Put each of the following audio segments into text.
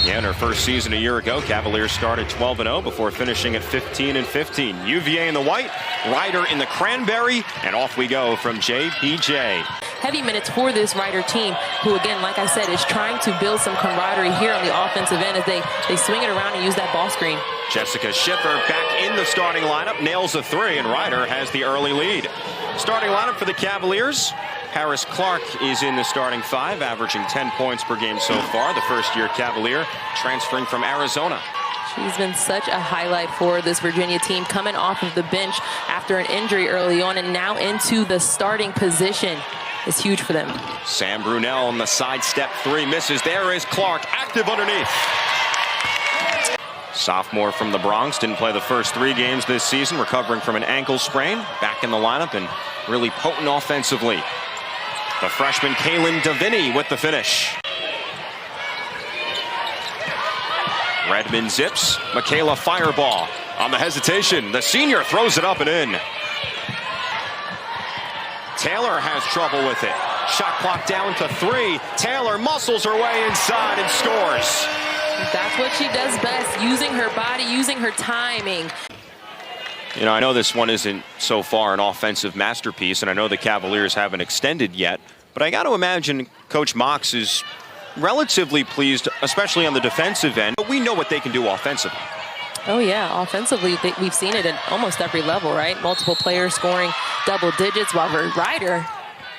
Yeah, in her first season a year ago, Cavaliers started 12-0 before finishing at 15-15. UVA in the white, Ryder in the cranberry, and off we go from JPJ. Heavy minutes for this Ryder team, who again, like I said, is trying to build some camaraderie here on the offensive end as they swing it around and use that ball screen. Jessica Schiffer back in the starting lineup, nails a three, and Ryder has the early lead. Starting lineup for the Cavaliers. Harris Clark is in the starting five, averaging 10 points per game so far. The first-year Cavalier transferring from Arizona. She's been such a highlight for this Virginia team, coming off of the bench after an injury early on and now into the starting position. Is huge for them. Sam Brunel on the sidestep three, misses. There is Clark, active underneath. Sophomore from the Bronx, didn't play the first 3 games this season, recovering from an ankle sprain. Back in the lineup and really potent offensively. The freshman Kaylin Deviney with the finish. Redmond zips, Michaela Fireball on the hesitation. The senior throws it up and in. Taylor has trouble with it. Shot clock down to 3. Taylor muscles her way inside and scores. That's what she does best, using her body, using her timing. You know, I know this one isn't so far an offensive masterpiece, and I know the Cavaliers haven't extended yet, but I got to imagine Coach Mox is relatively pleased, especially on the defensive end, but we know what they can do offensively. Oh yeah, offensively, we've seen it at almost every level, right? Multiple players scoring double digits, while Ryder,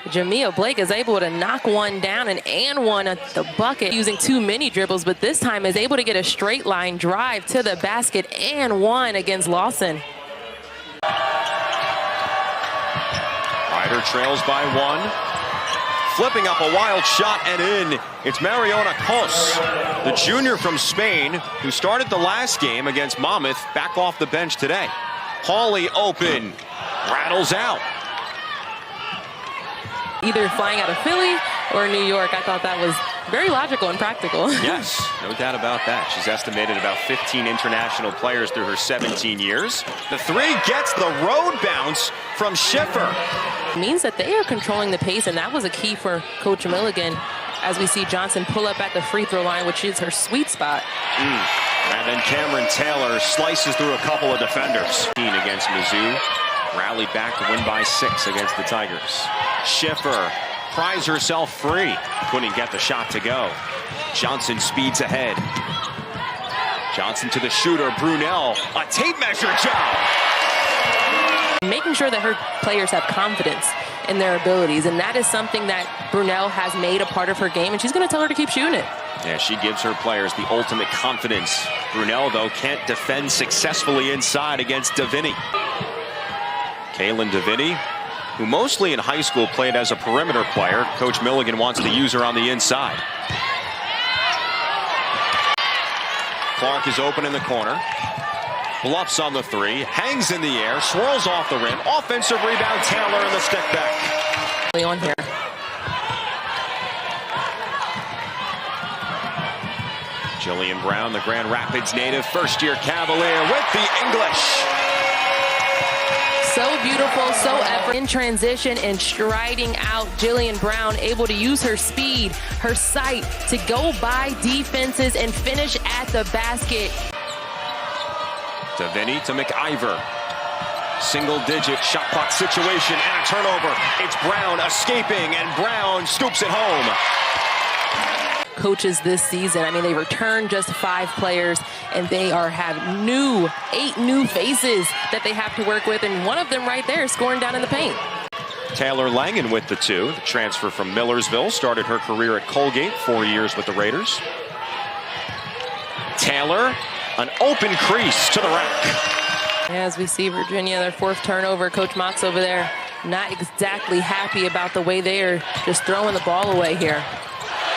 Jamia Blake, is able to knock one down and one at the bucket using too many dribbles, but this time is able to get a straight line drive to the basket and one against Lawson. Ryder trails by 1. Flipping up a wild shot and in. It's Mariona Cos, the junior from Spain, who started the last game against Monmouth, back off the bench today. Hawley open, rattles out. Either flying out of Philly or New York. I thought that was very logical and practical. Yes, no doubt about that. She's estimated about 15 international players through her 17 years. The three gets the road bounce from Schiffer. It means that they are controlling the pace, and that was a key for Coach Milligan as we see Johnson pull up at the free throw line, which is her sweet spot. And then Camryn Taylor slices through a couple of defenders. Against Mizzou, rallied back to win by 6 against the Tigers. Schiffer pries herself free, couldn't get the shot to go. Johnson speeds ahead. Johnson to the shooter, Brunel, a tape measure job. Making sure that her players have confidence in their abilities, and that is something that Brunel has made a part of her game, and she's going to tell her to keep shooting it. Yeah, she gives her players the ultimate confidence. Brunel, though, can't defend successfully inside against Deviney. Kaylin Deviney, who mostly in high school played as a perimeter player. Coach Milligan wants to use her on the inside. Clark is open in the corner. Bluffs on the 3, hangs in the air, swirls off the rim. Offensive rebound, Taylor in the step back. On here. Jillian Brown, the Grand Rapids native, first-year Cavalier with the English. So beautiful, so effort in transition and striding out. Jillian Brown able to use her speed, her sight to go by defenses and finish at the basket. Deviney to McIver. Single-digit shot clock situation and a turnover. It's Brown escaping, and Brown scoops it home. Coaches this season, I mean, they returned just 5 players, and they have 8 new faces that they have to work with, and one of them right there is scoring down in the paint. Taylor Langen with the 2. The transfer from Millersville, started her career at Colgate, 4 years with the Raiders. Taylor, an open crease to the rack. As we see Virginia, their 4th turnover, Coach Mox over there not exactly happy about the way they are just throwing the ball away here.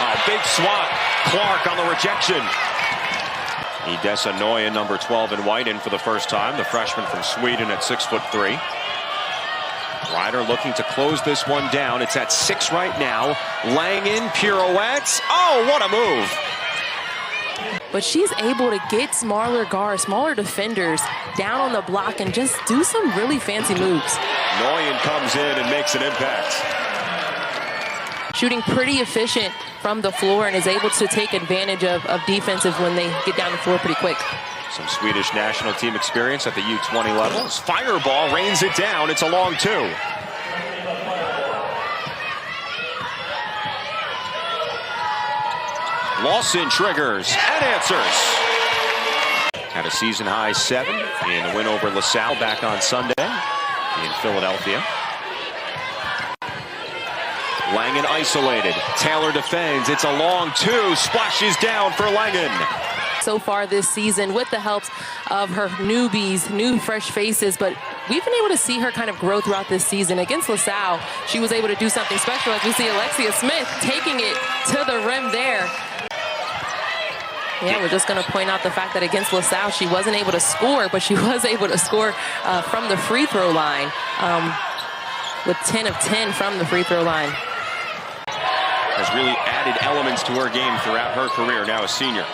A big swat. Clark on the rejection. Edessa Noya, number 12 in white, in for the first time. The freshman from Sweden at 6'3". Ryder looking to close this one down. It's at 6 right now. Langen pirouettes. Oh, what a move. But she's able to get smaller guards, smaller defenders down on the block and just do some really fancy moves. Noyan comes in and makes an impact. Shooting pretty efficient from the floor and is able to take advantage of defenses when they get down the floor pretty quick. Some Swedish national team experience at the U20 levels. Fireball rains it down. It's a long two. Lawson triggers and answers. Had a season-high 7 in the win over LaSalle back on Sunday in Philadelphia. Langen isolated. Taylor defends. It's a long 2. Splashes down for Langen. So far this season with the helps of her newbies, new fresh faces, but we've been able to see her kind of grow throughout this season. Against LaSalle, she was able to do something special as we see Alexia Smith taking it to the rim there. Yeah, we're just going to point out the fact that against LaSalle, she wasn't able to score, but she was able to score from the free throw line with 10 of 10 from the free throw line. Has really added elements to her game throughout her career, now a senior.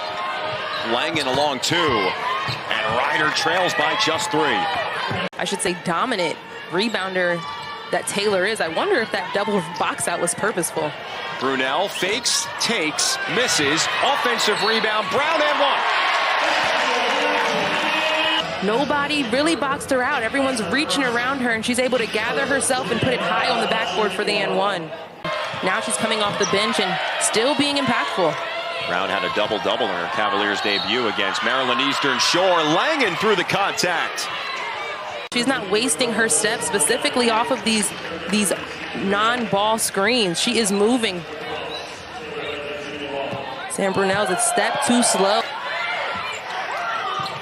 Langen along 2, and Ryder trails by just 3. I should say dominant rebounder that Taylor is. I wonder if that double box out was purposeful. Brunel fakes, takes, misses. Offensive rebound. Brown and 1. Nobody really boxed her out. Everyone's reaching around her, and she's able to gather herself and put it high on the backboard for the and 1. Now she's coming off the bench and still being impactful. Brown had a double-double in her Cavaliers debut against Maryland Eastern Shore. Langen through the contact. She's not wasting her steps specifically off of these non-ball screens. She is moving. Sam Brunel's a step too slow.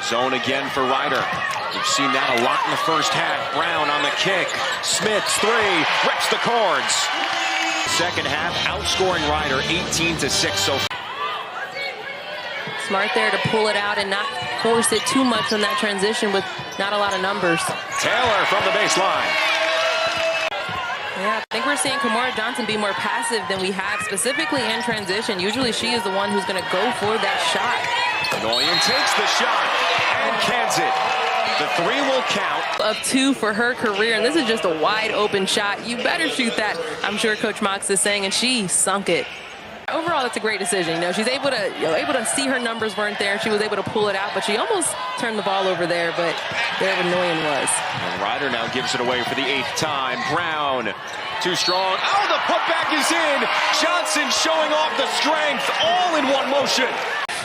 Zone again for Ryder. We've seen that a lot in the first half. Brown on the kick. Smith's 3 rips the cords. Second half, outscoring Ryder 18-6 so far. Smart there to pull it out and not force it too much on that transition with not a lot of numbers. Taylor from the baseline. Yeah, I think we're seeing Kamora Johnson be more passive than we have, specifically in transition. Usually she is the one who's going to go for that shot. Noyan takes the shot and cans it. The 3 will count. Of 2 for her career, and this is just a wide open shot. You better shoot that, I'm sure Coach Mox is saying, and she sunk it. Overall, it's a great decision. You know, she's able to see her numbers weren't there. She was able to pull it out, but she almost turned the ball over there, but there Noyan was. And Ryder now gives it away for the 8th time. Brown, too strong. Oh, the putback is in. Johnson showing off the strength, all in one motion.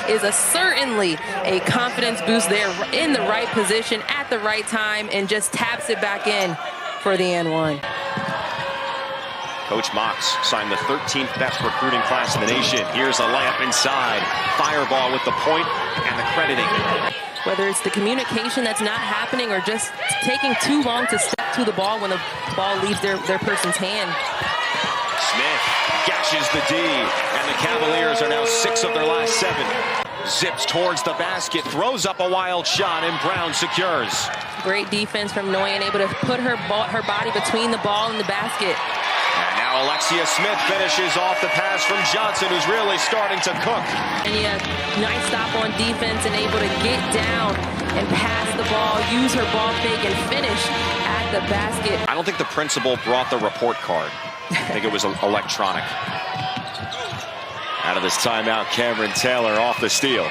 Is certainly a confidence boost there in the right position at the right time and just taps it back in for the and 1. Coach Mox signed the 13th best recruiting class in the nation. Here's a layup inside. Fireball with the point and the crediting. Whether it's the communication that's not happening or just taking too long to step to the ball when the ball leaves their person's hand. Smith gashes the D, and the Cavaliers are now 6 of their last 7. Zips towards the basket, throws up a wild shot, and Brown secures. Great defense from Noyan, able to put her body between the ball and the basket. And now Alexia Smith finishes off the pass from Johnson, who's really starting to cook. And yeah, nice stop on defense and able to get down and pass the ball, use her ball fake, and finish at the basket. I don't think the principal brought the report card. I think it was electronic. Out of this timeout, Camryn Taylor off the steal.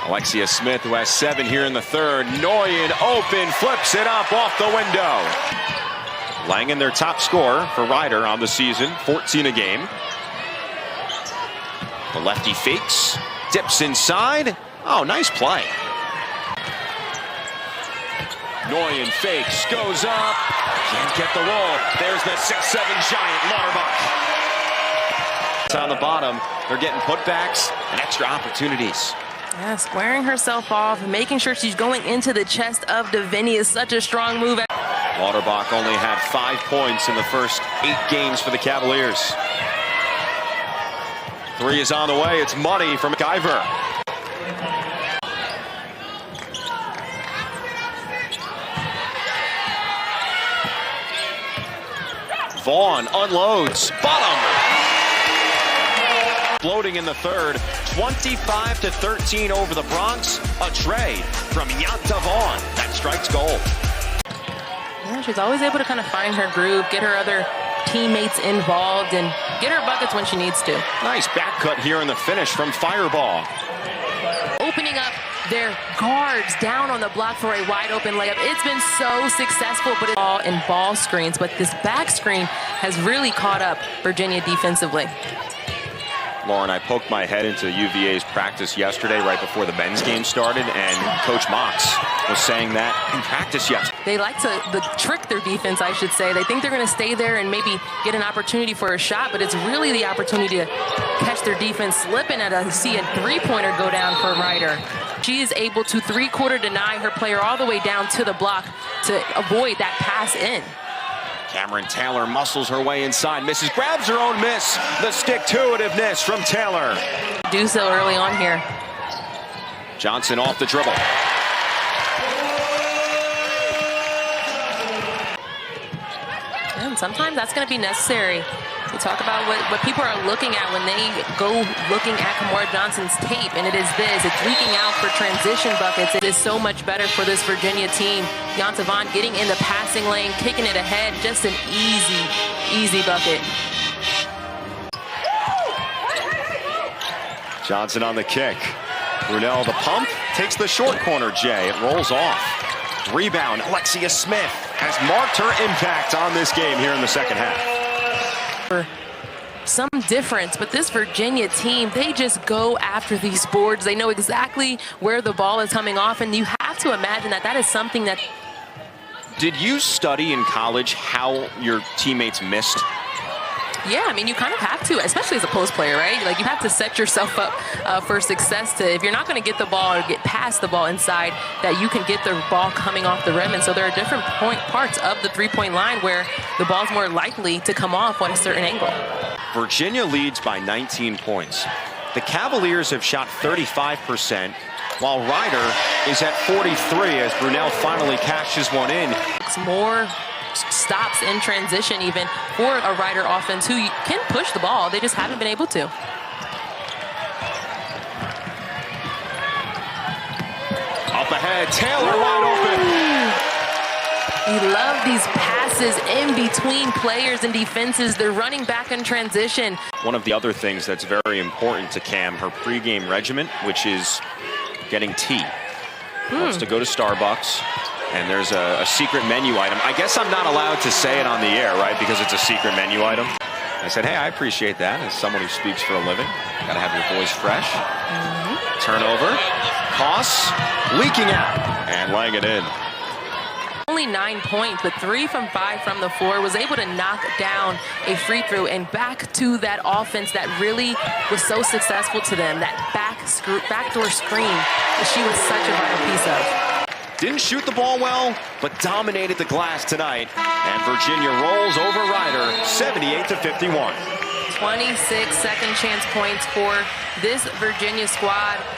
Alexia Smith, who has 7 here in the 3rd. Noyan open, flips it up off the window. Langen, their top scorer for Ryder on the season, 14 a game. The lefty fakes, dips inside. Oh, nice play. Noyan fakes, goes up, can't get the roll. There's the 6'7" giant, Lauterbach. On the bottom, they're getting putbacks and extra opportunities. Yeah, squaring herself off and making sure she's going into the chest of Deviney is such a strong move. Lauterbach only had 5 points in the first 8 games for the Cavaliers. 3 is on the way. It's money from McIver. Vaughn unloads. Bottom. Floating in the 3rd. 25-13 over the Bronx. A tray from Yanta Vaughn. That strikes gold. Yeah, she's always able to kind of find her groove, get her other teammates involved and get her buckets when she needs to. Nice back cut here in the finish from Fireball. Opening up their guards down on the block for a wide open layup. It's been so successful, but it's all in ball screens. But this back screen has really caught up Virginia defensively. Lauren, I poked my head into UVA's practice yesterday right before the men's game started, and Coach Mox was saying that in practice yesterday. They like to trick their defense, I should say. They think they're going to stay there and maybe get an opportunity for a shot, but it's really the opportunity to catch their defense slipping see a three-pointer go down for Ryder. She is able to three-quarter deny her player all the way down to the block to avoid that pass in. Camryn Taylor muscles her way inside, grabs her own miss. The stick-to-itiveness from Taylor. Do so early on here. Johnson off the dribble. And sometimes that's going to be necessary. We talk about what people are looking at when they go looking at Camryn Johnson's tape, and it is this. It's leaking out for transition buckets. It is so much better for this Virginia team. Yantavon getting in the passing lane, kicking it ahead. Just an easy bucket. Johnson on the kick. Brunel the pump, takes the short corner, Jay. It rolls off. Rebound, Alexia Smith has marked her impact on this game here in the second half. Some difference, but this Virginia team, they just go after these boards. They know exactly where the ball is coming off, and you have to imagine that is something that... Did you study in college how your teammates missed? Yeah, I mean, you kind of have to, especially as a post player, right? Like, you have to set yourself up for success if you're not going to get the ball or get past the ball inside, that you can get the ball coming off the rim. And so there are different parts of the three-point line where the ball's more likely to come off on a certain angle. Virginia leads by 19 points. The Cavaliers have shot 35%, while Ryder is at 43 as Brunel finally cashes one in. It's more stops in transition even for a Ryder offense who can push the ball. They just haven't been able to. Up ahead, Taylor wide open. You love these passes in between players and defenses. They're running back in transition. One of the other things that's very important to Cam, her pregame regimen, which is getting tea. Wants to go to Starbucks. And there's a secret menu item. I guess I'm not allowed to say it on the air, right? Because it's a secret menu item. I said, hey, I appreciate that as someone who speaks for a living. Got to have your voice fresh. Turnover. Koss leaking out and laying it in. Only 9 points, but 3 from 5 from the floor. Was able to knock down a free throw and back to that offense that really was so successful to them. That backdoor screen that she was such a vital piece of. Didn't shoot the ball well, but dominated the glass tonight. And Virginia rolls over Ryder 78-51. 26 second chance points for this Virginia squad.